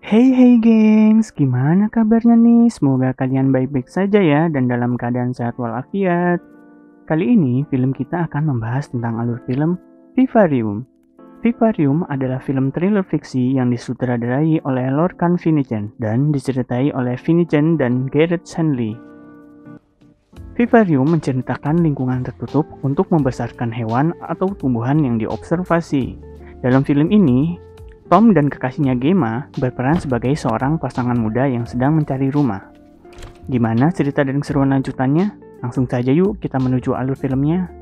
Hey gengs, gimana kabarnya nih? Semoga kalian baik-baik saja ya dan dalam keadaan sehat walafiat. Kali ini film kita akan membahas tentang alur film Vivarium. Vivarium adalah film thriller fiksi yang disutradarai oleh Lorcan Finnegan dan diceritai oleh Finnegan dan Gareth Shanley. Vivarium menceritakan lingkungan tertutup untuk membesarkan hewan atau tumbuhan yang diobservasi. Dalam film ini, Tom dan kekasihnya Gemma berperan sebagai seorang pasangan muda yang sedang mencari rumah. Gimana cerita dan keseruan lanjutannya? Langsung saja yuk kita menuju alur filmnya.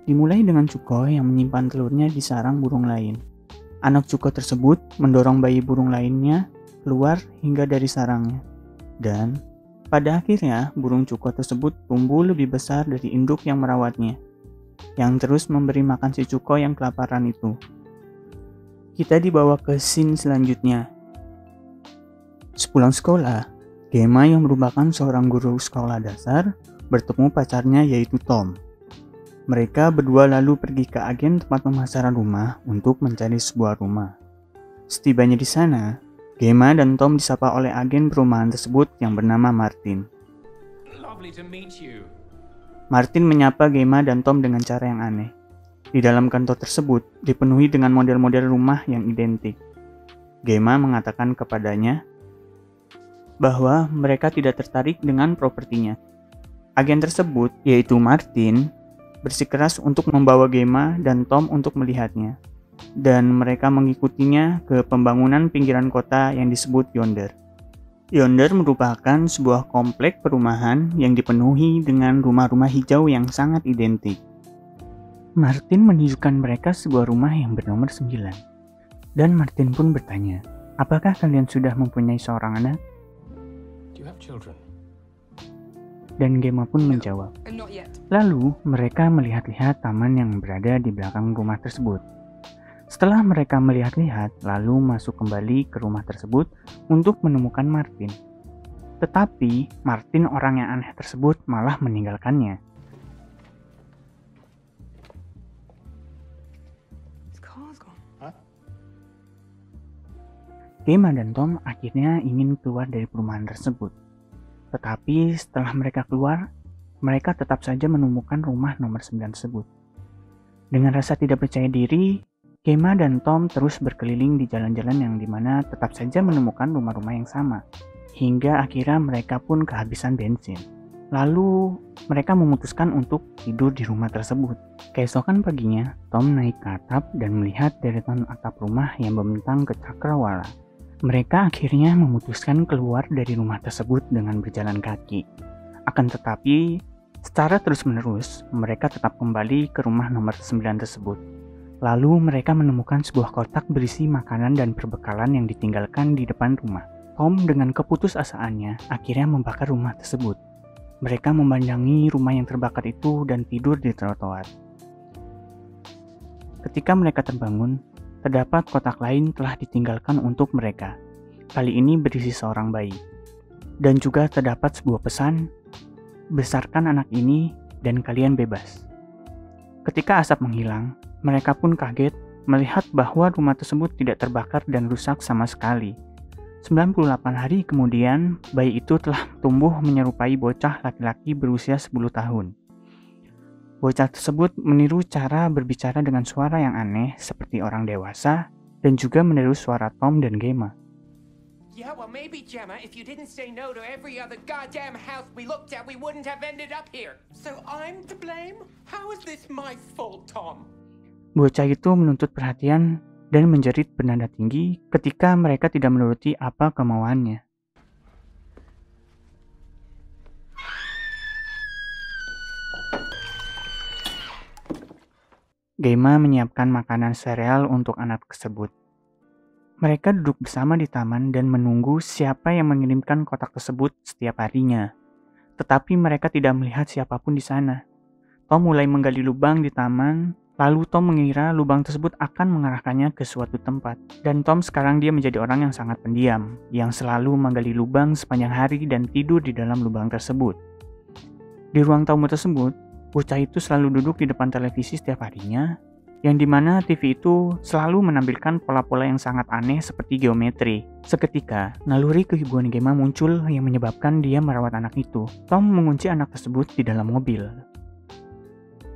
Dimulai dengan Cuko yang menyimpan telurnya di sarang burung lain. Anak Cuko tersebut mendorong bayi burung lainnya keluar hingga dari sarangnya. Dan pada akhirnya burung Cuko tersebut tumbuh lebih besar dari induk yang merawatnya, yang terus memberi makan si Cuko yang kelaparan itu. Kita dibawa ke scene selanjutnya. Sepulang sekolah, Gemma yang merupakan seorang guru sekolah dasar bertemu pacarnya yaitu Tom. Mereka berdua lalu pergi ke agen tempat pemasaran rumah untuk mencari sebuah rumah. Setibanya di sana, Gemma dan Tom disapa oleh agen perumahan tersebut yang bernama Martin. Martin menyapa Gemma dan Tom dengan cara yang aneh. Di dalam kantor tersebut dipenuhi dengan model-model rumah yang identik. Gemma mengatakan kepadanya bahwa mereka tidak tertarik dengan propertinya. Agen tersebut, yaitu Martin, bersikeras untuk membawa Gemma dan Tom untuk melihatnya, dan mereka mengikutinya ke pembangunan pinggiran kota yang disebut Yonder. Yonder merupakan sebuah komplek perumahan yang dipenuhi dengan rumah-rumah hijau yang sangat identik. Martin menunjukkan mereka sebuah rumah yang bernomor 9, dan Martin pun bertanya, apakah kalian sudah mempunyai seorang anak? Do you have children? Dan Gemma pun menjawab. Lalu mereka melihat-lihat taman yang berada di belakang rumah tersebut. Setelah mereka melihat-lihat, lalu masuk kembali ke rumah tersebut untuk menemukan Martin. Tetapi Martin, orang yang aneh tersebut, malah meninggalkannya. Gemma dan Tom akhirnya ingin keluar dari perumahan tersebut. Tetapi setelah mereka keluar, mereka tetap saja menemukan rumah nomor 9 tersebut. Dengan rasa tidak percaya diri, Gemma dan Tom terus berkeliling di jalan-jalan yang dimana tetap saja menemukan rumah-rumah yang sama. Hingga akhirnya mereka pun kehabisan bensin. Lalu mereka memutuskan untuk tidur di rumah tersebut. Keesokan paginya, Tom naik ke atap dan melihat deretan atap rumah yang membentang ke cakrawala. Mereka akhirnya memutuskan keluar dari rumah tersebut dengan berjalan kaki. Akan tetapi, secara terus-menerus, mereka tetap kembali ke rumah nomor 9 tersebut. Lalu mereka menemukan sebuah kotak berisi makanan dan perbekalan yang ditinggalkan di depan rumah. Tom dengan keputusasaannya akhirnya membakar rumah tersebut. Mereka memandangi rumah yang terbakar itu dan tidur di trotoar. Ketika mereka terbangun, terdapat kotak lain telah ditinggalkan untuk mereka. Kali ini berisi seorang bayi. Dan juga terdapat sebuah pesan, besarkan anak ini dan kalian bebas. Ketika asap menghilang, mereka pun kaget melihat bahwa rumah tersebut tidak terbakar dan rusak sama sekali. 98 hari kemudian, bayi itu telah tumbuh menyerupai bocah laki-laki berusia 10 tahun. Bocah tersebut meniru cara berbicara dengan suara yang aneh seperti orang dewasa dan juga meniru suara Tom dan Gemma. Yeah, well maybe, Gemma, if you didn't say no to every other goddamn house we looked at, we wouldn't have ended up here. So I'm to blame? How is this my fault, Tom? Bocah itu menuntut perhatian dan menjerit bernada tinggi ketika mereka tidak menuruti apa kemauannya. Gemma menyiapkan makanan sereal untuk anak tersebut. Mereka duduk bersama di taman dan menunggu siapa yang mengirimkan kotak tersebut setiap harinya. Tetapi mereka tidak melihat siapapun di sana. Tom mulai menggali lubang di taman Lalu Tom mengira lubang tersebut akan mengarahkannya ke suatu tempat. Dan Tom sekarang dia menjadi orang yang sangat pendiam, yang selalu menggali lubang sepanjang hari dan tidur di dalam lubang tersebut. Di ruang tamu tersebut, bocah itu selalu duduk di depan televisi setiap harinya, yang dimana TV itu selalu menampilkan pola-pola yang sangat aneh seperti geometri. Seketika, naluri kehibuan Gemma muncul yang menyebabkan dia merawat anak itu. Tom mengunci anak tersebut di dalam mobil.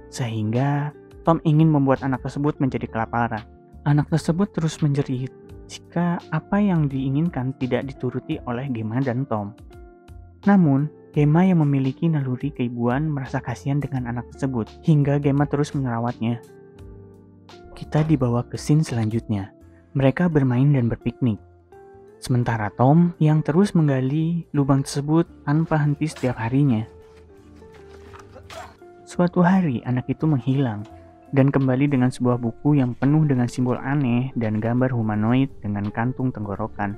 Sehingga Tom ingin membuat anak tersebut menjadi kelaparan. Anak tersebut terus menjerit jika apa yang diinginkan tidak dituruti oleh Gemma dan Tom. Namun, Gemma yang memiliki naluri keibuan merasa kasihan dengan anak tersebut, hingga Gemma terus merawatnya. Kita dibawa ke scene selanjutnya. Mereka bermain dan berpiknik. Sementara Tom yang terus menggali lubang tersebut tanpa henti setiap harinya. Suatu hari anak itu menghilang dan kembali dengan sebuah buku yang penuh dengan simbol aneh dan gambar humanoid dengan kantung tenggorokan.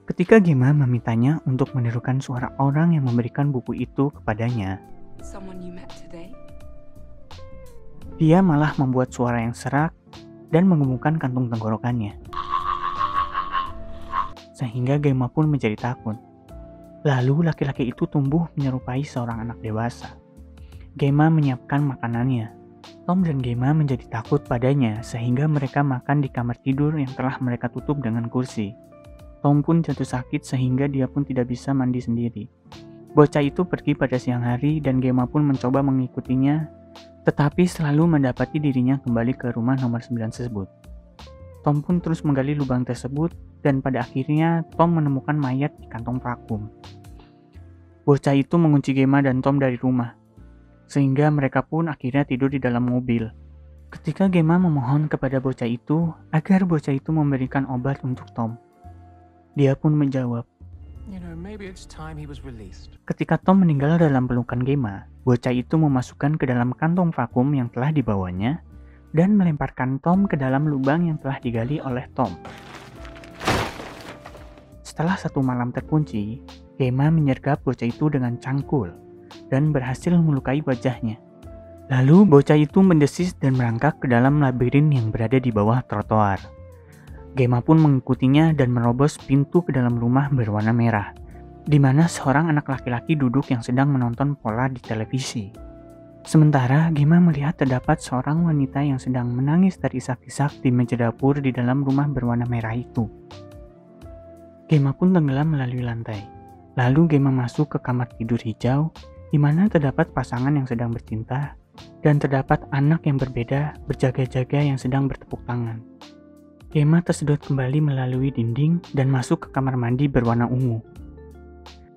Ketika Gemma memintanya untuk menirukan suara orang yang memberikan buku itu kepadanya, dia malah membuat suara yang serak dan menggemukkan kantung tenggorokannya. Sehingga Gemma pun menjadi takut. Lalu laki-laki itu tumbuh menyerupai seorang anak dewasa. Gemma menyiapkan makanannya. Tom dan Gemma menjadi takut padanya sehingga mereka makan di kamar tidur yang telah mereka tutup dengan kursi. Tom pun jatuh sakit sehingga dia pun tidak bisa mandi sendiri. Bocah itu pergi pada siang hari dan Gemma pun mencoba mengikutinya, tetapi selalu mendapati dirinya kembali ke rumah nomor 9 tersebut. Tom pun terus menggali lubang tersebut dan pada akhirnya Tom menemukan mayat di kantong vakum. Bocah itu mengunci Gemma dan Tom dari rumah, sehingga mereka pun akhirnya tidur di dalam mobil. Ketika Gemma memohon kepada bocah itu agar bocah itu memberikan obat untuk Tom, dia pun menjawab. Ketika Tom meninggal dalam pelukan Gemma, bocah itu memasukkan ke dalam kantong vakum yang telah dibawanya dan melemparkan Tom ke dalam lubang yang telah digali oleh Tom. Setelah satu malam terkunci, Gemma menyergap bocah itu dengan cangkul dan berhasil melukai wajahnya. Lalu bocah itu mendesis dan merangkak ke dalam labirin yang berada di bawah trotoar. Gemma pun mengikutinya dan merobos pintu ke dalam rumah berwarna merah, di mana seorang anak laki-laki duduk yang sedang menonton bola di televisi. Sementara Gemma melihat terdapat seorang wanita yang sedang menangis terisak-isak di meja dapur di dalam rumah berwarna merah itu. Gemma pun tenggelam melalui lantai. Lalu Gemma masuk ke kamar tidur hijau, di mana terdapat pasangan yang sedang bercinta, dan terdapat anak yang berbeda berjaga-jaga yang sedang bertepuk tangan. Gemma tersedot kembali melalui dinding dan masuk ke kamar mandi berwarna ungu,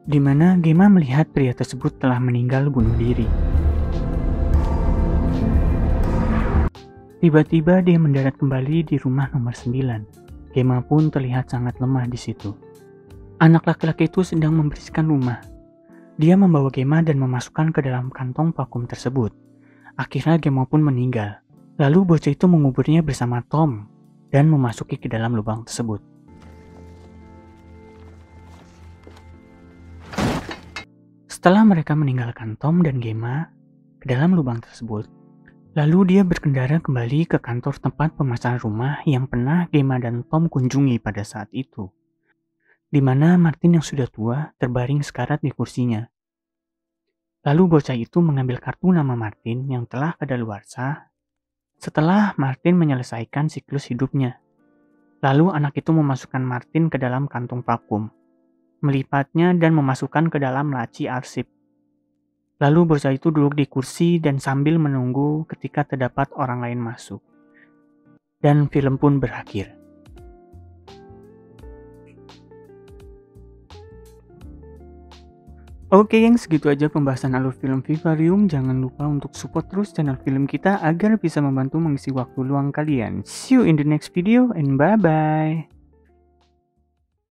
di mana Gemma melihat pria tersebut telah meninggal bunuh diri. Tiba-tiba dia mendarat kembali di rumah nomor 9. Gemma pun terlihat sangat lemah di situ. Anak laki-laki itu sedang membersihkan rumah. Dia membawa Gemma dan memasukkan ke dalam kantong vakum tersebut. Akhirnya Gemma pun meninggal. Lalu bocah itu menguburnya bersama Tom dan memasuki ke dalam lubang tersebut. Setelah mereka meninggalkan Tom dan Gemma ke dalam lubang tersebut, lalu dia berkendara kembali ke kantor tempat pemasangan rumah yang pernah Gemma dan Tom kunjungi pada saat itu, di mana Martin yang sudah tua terbaring sekarat di kursinya. Lalu bocah itu mengambil kartu nama Martin yang telah kadaluarsa setelah Martin menyelesaikan siklus hidupnya. Lalu anak itu memasukkan Martin ke dalam kantung vakum, melipatnya dan memasukkan ke dalam laci arsip. Lalu bocah itu duduk di kursi dan sambil menunggu ketika terdapat orang lain masuk. Dan film pun berakhir. Oke yang segitu aja pembahasan alur film Vivarium. Jangan lupa untuk support terus channel film kita agar bisa membantu mengisi waktu luang kalian. See you in the next video and bye bye.